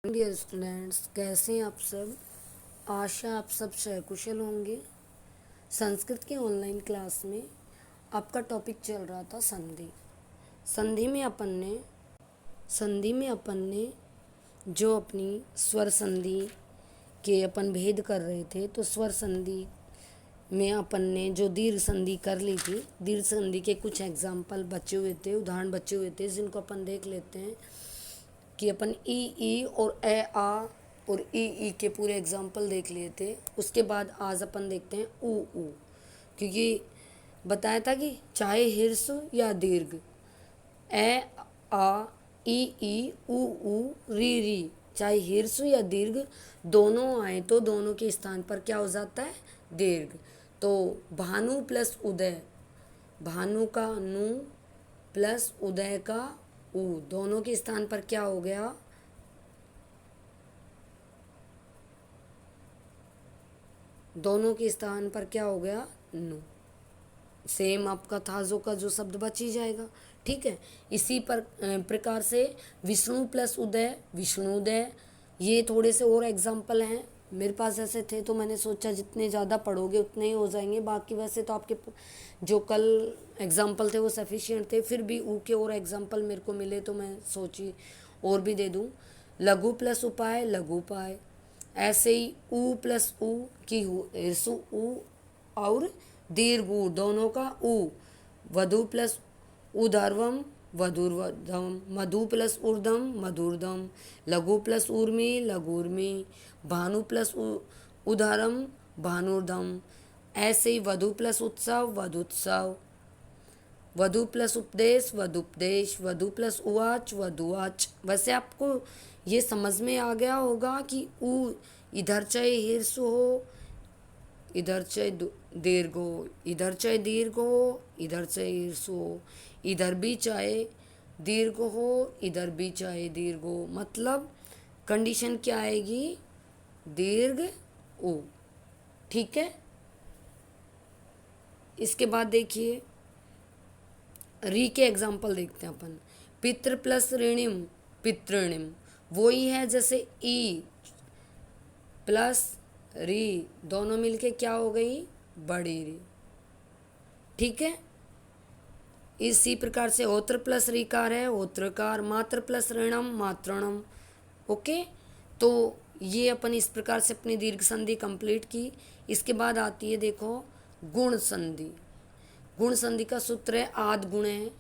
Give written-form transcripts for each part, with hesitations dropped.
Dear students, कैसे हैं आप सब। आशा आप सब कुशल होंगे। संस्कृत की ऑनलाइन क्लास में आपका टॉपिक चल रहा था संधि। संधि में अपन ने जो अपनी स्वर संधि के अपन भेद कर रहे थे, तो स्वर संधि में अपन ने जो दीर्घ संधि कर ली थी, दीर्घ संधि के कुछ एग्जाम्पल बचे हुए थे, उदाहरण बचे हुए थे, जिनको अपन देख लेते हैं कि अपन ई और ए आ और ई के पूरे एग्जाम्पल देख लिए थे। उसके बाद आज अपन देखते हैं ऊ, क्योंकि बताया था कि चाहे हिर्स या दीर्घ, ए आ ई ऊ री, चाहे हिर्स या दीर्घ दोनों आए तो दोनों के स्थान पर क्या हो जाता है, दीर्घ। तो भानु प्लस उदय, भानु का नु प्लस उदय का ऊ, दोनों के स्थान पर क्या हो गया, दोनों के स्थान पर क्या हो गया, नु। सेम आपका था जो का जो शब्द बच ही जाएगा। ठीक है, इसी पर प्रकार से विष्णु प्लस उदय, विष्णुदय। ये थोड़े से और एग्जाम्पल हैं मेरे पास ऐसे थे, तो मैंने सोचा जितने ज़्यादा पढ़ोगे उतने ही हो जाएंगे। बाकी वैसे तो आपके जो कल एग्जाम्पल थे वो सफिशिएंट थे, फिर भी ऊ के और एग्जाम्पल मेरे को मिले तो मैं सोची और भी दे दूँ। लघु प्लस उपाय, लघु उपाय। ऐसे ही ऊ प्लस ऊ की ईर्षु ऊ और दीर्घ ऊ, दोनों का ऊ। वधु प्लस उधर्वम, वधुर्वधम। मधु प्लस ऊर्धम, मधुर्धम। लघु प्लस ऊर्मी, लघुर्मी। भानु प्लस उधरम, भानुर्धम। ऐसे ही वधु प्लस उत्सव, वधुत्सव। वधु प्लस उपदेश, वधुपदेश। वधु प्लस उवाच, वधुवाच। वैसे आपको ये समझ में आ गया होगा कि ऊ इधर चाहे हिर्स हो, इधर चाहे दीर्घ हो, इधर चाहे दीर्घ हो, इधर चाहे हिर्स हो, इधर भी चाहे दीर्घ हो, इधर भी चाहे दीर्घ हो। मतलब कंडीशन क्या आएगी, दीर्घ ओ। ठीक है, इसके बाद देखिए री के एग्जाम्पल देखते हैं अपन। पितृ प्लस ऋणिम, पितृणिम। वो ही है जैसे ई प्लस री, दोनों मिलके क्या हो गई, बड़ी री। ठीक है, इसी प्रकार से होत्र प्लस रीकार है, होत्रकार। मात्र प्लस ऋणम, मातृणम। ओके, तो ये अपन इस प्रकार से अपनी दीर्घ संधि कंप्लीट की। इसके बाद आती है देखो गुण संधि। गुण संधि का सूत्र है आद गुण है,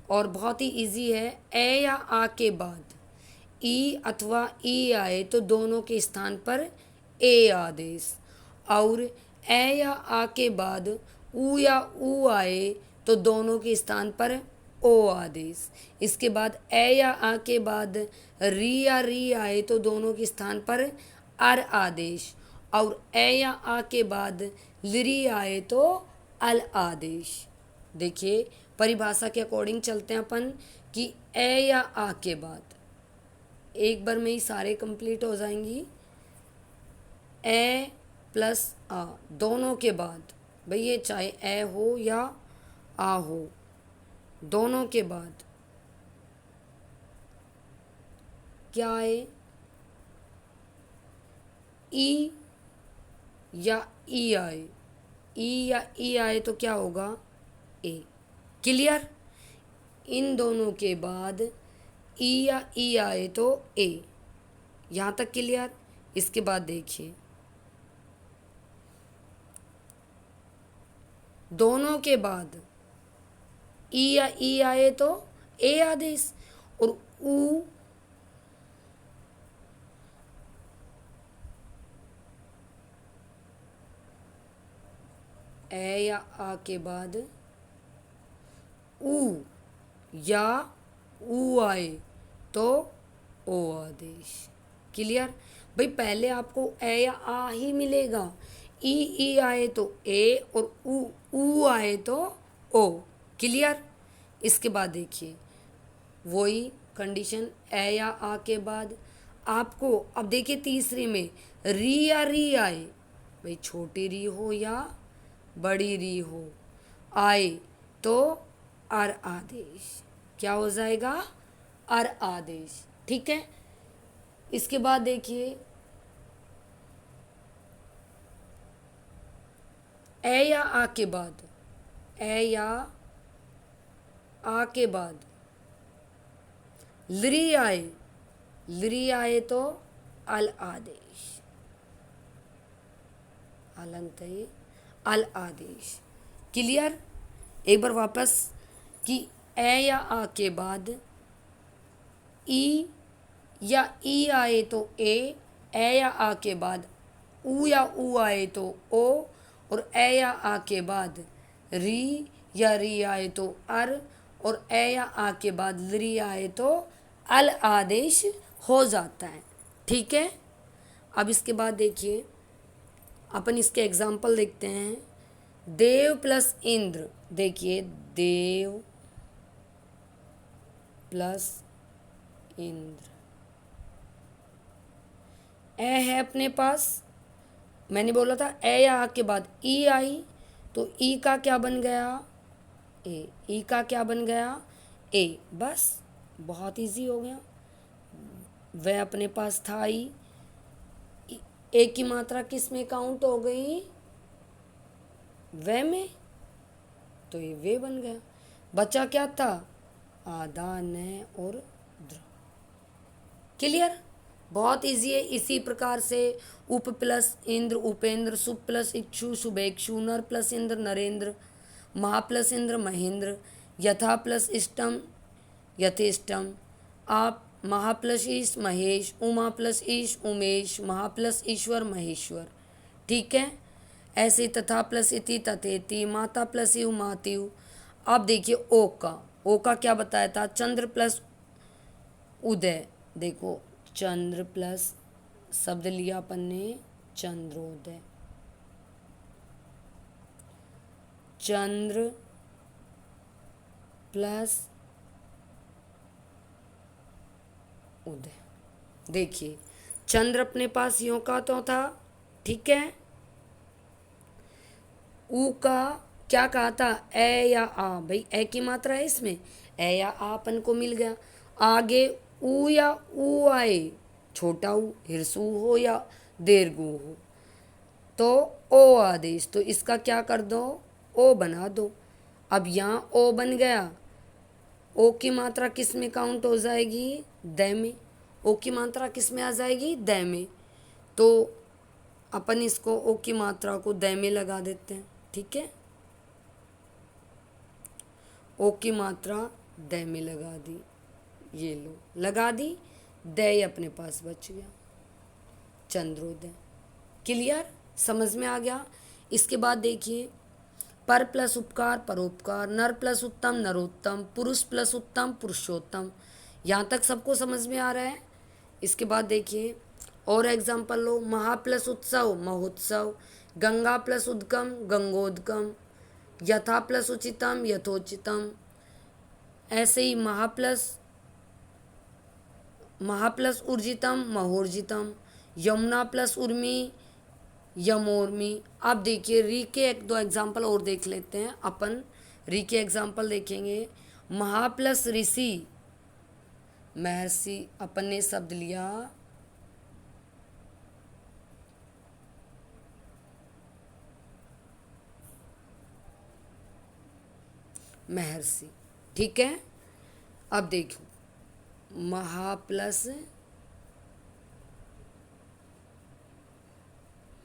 और बहुत ही इजी है। ए या आ के बाद ई अथवा ई आए तो दोनों के स्थान पर ए आदेश, और ए या आ के बाद ऊ या ऊ आए तो दोनों के स्थान पर ओ आदेश। इसके बाद ए या आ के बाद री या री आए तो दोनों के स्थान पर अर आदेश, और ए या आ के बाद लिरी आए तो अल आदेश। देखिए परिभाषा के अकॉर्डिंग चलते हैं अपन कि ए या आ के बाद, एक बार में ही सारे कंप्लीट हो जाएंगी। ए प्लस आ, दोनों के बाद, भाई ये चाहे ए हो या आ हो, दोनों के बाद क्या आए, ई या ई आए। ई या ई आए तो क्या होगा, ए। क्लियर, इन दोनों के बाद ई या ई आए तो ए। यहाँ तक क्लियर। इसके बाद देखिए दोनों के बाद ई या ई आए तो ए आदेश, और ऊ ए या आ के बाद ऊ या ऊ आए तो ओ आदेश। क्लियर, भाई पहले आपको ए या आ ही मिलेगा। ई आए तो ए, और ऊ आए तो ओ। क्लियर, इसके बाद देखिए वही कंडीशन ए या आ के बाद आपको अब देखिए तीसरी में री या री आए, भाई छोटी री हो या बड़ी री हो, आए तो अर आदेश। क्या हो जाएगा, अर आदेश। ठीक है, इसके बाद देखिए ए या आ के बाद, ए या आ के बाद लरी आए, लरी आए तो अल आदेश, अलंत अल आदेश। क्लियर? एक बार वापस कि ए या आ के बाद ई या ई आए तो ए या आ के बाद ऊ या ऊ आए तो ओ, और ए या आ के बाद री या री आए तो अर, और ए या आ के बाद लरी आए तो अल आदेश हो जाता है। ठीक है, अब इसके बाद देखिए अपन इसके एग्जाम्पल देखते हैं। देव प्लस इंद्र, देखिए देव प्लस इंद्र, ए है अपने पास, मैंने बोला था ए या आ के बाद ई आई, तो ई का क्या बन गया? ए। ई का क्या बन गया? ए। बस बहुत इजी हो गया। वह अपने पास था ई, ए की मात्रा किस में काउंट हो गई? वह में, तो ये वे बन गया। बचा क्या था? आदा, न और द्र। क्लियर? बहुत इजी है। इसी प्रकार से उप प्लस इंद्र उपेंद्र, सुप प्लस इक्षु शुभेक्षु, नर प्लस इंद्र नरेंद्र, महा प्लस इंद्र महेंद्र, यथा प्लस इष्टम यथेष्टम, आप महा प्लस ईश महेश, उमा प्लस ईश उमेश, महा प्लस ईश्वर महेश्वर। ठीक है, ऐसे तथा प्लस इति तथेति, माता प्लस यु मातयु। अब देखिए ओ का क्या बताया था? चंद्र प्लस उदय। देखो चंद्र प्लस शब्द लिया अपन ने चंद्रोदय, चंद्र प्लस उदय। देखिए चंद्र अपने पास यों का तो था, ठीक है। ऊ का क्या कहा था? ए या आ, भाई ए की मात्रा है इसमें, ए या आ अपन को मिल गया। आगे ऊ या ऊ आए, छोटा ऊ हिरसू हो या दीर्घ ऊ हो, तो ओ आदेश, तो इसका क्या कर दो? ओ बना दो। अब यहाँ ओ बन गया, ओ की मात्रा किस में काउंट हो जाएगी? द में। ओ की मात्रा किस में आ जाएगी? द में। तो अपन इसको ओ की मात्रा को द में लगा देते हैं। ठीक है, ओ की मात्रा द में लगा दी, ये लो लगा दी, द अपने पास बच गया, चंद्रोदय। क्लियर? समझ में आ गया? इसके बाद देखिए पर प्लस उपकार परोपकार, नर प्लस उत्तम नरोत्तम, पुरुष प्लस उत्तम पुरुषोत्तम। यहाँ तक सबको समझ में आ रहा है? इसके बाद देखिए और एग्जाम्पल लो। महा प्लस उत्सव महोत्सव, गंगा प्लस उद्गम गंगोदगम, यथा प्लस उचितम यथोचितम। ऐसे ही महा प्लस ऊर्जितम महोर्जितम, यमुना प्लस उर्मी यमोर्मी। अब देखिए री के एक दो एग्जाम्पल और देख लेते हैं अपन। री के एग्जाम्पल देखेंगे। महा प्लस ऋषि महर्षि, अपन ने शब्द लिया महर्षि। ठीक है, अब देखो महा प्लस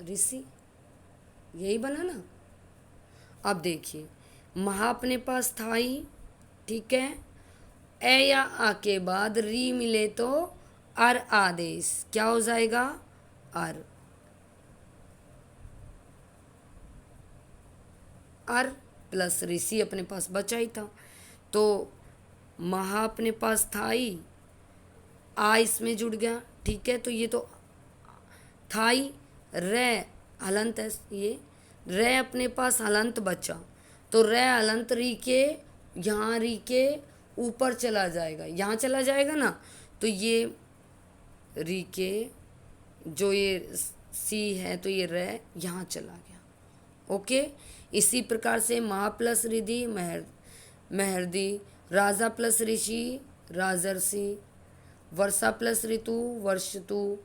ऋषि, यही बना ना। अब देखिए महा अपने पास था ही, ठीक है। ए या आ के बाद री मिले तो अर आदेश क्या हो जाएगा? अर। अर प्लस ऋषि अपने पास बचा ही था, तो महा अपने पास था ही, आ इसमें जुड़ गया। ठीक है, तो ये तो था ही, रे हलंत है, ये रे अपने पास हलंत बचा, तो रे हलंत री के यहाँ री के ऊपर चला जाएगा, यहाँ चला जाएगा ना, तो ये री के जो ये सी है तो ये रे यहाँ चला गया। ओके, इसी प्रकार से महा प्लस रिधि महर्दि, राजा प्लस ऋषि राजर्षि, वर्षा प्लस ऋतु वर्षतु।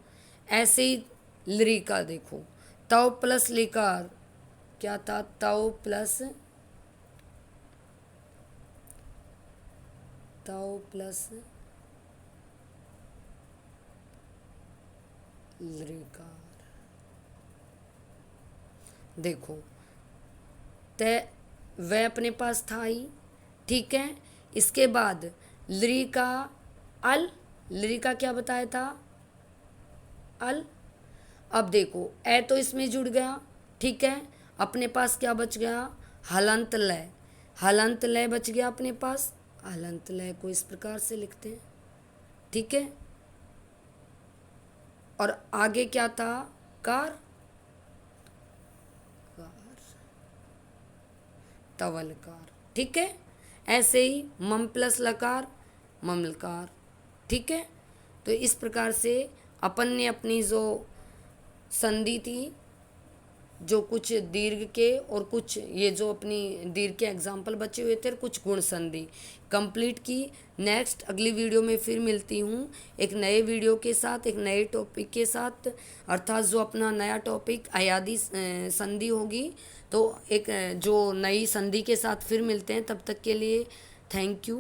ऐसे ही लृ का देखो, तव प्लस लिकार क्या था, तव प्लस लृकार। देखो तय वह अपने पास था ही, ठीक है। इसके बाद लृ का अल, लृ का क्या बताया था, अल। अब देखो ए तो इसमें जुड़ गया, ठीक है। अपने पास क्या बच गया, हलंत लय, हलंत लय बच गया अपने पास। हलंत लय को इस प्रकार से लिखते हैं, ठीक है। और आगे क्या था, कार, तवलकार, ठीक है। ऐसे ही मम प्लस लकार ममलकार, ठीक है। तो इस प्रकार से अपन ने अपनी जो संधि थी, जो कुछ दीर्घ के और कुछ ये जो अपनी दीर्घ के एग्जाम्पल बचे हुए थे, कुछ गुण संधि कंप्लीट की। नेक्स्ट अगली वीडियो में फिर मिलती हूँ एक नए वीडियो के साथ, एक नए टॉपिक के साथ, अर्थात जो अपना नया टॉपिक अयादी संधि होगी। तो एक जो नई संधि के साथ फिर मिलते हैं, तब तक के लिए थैंक यू।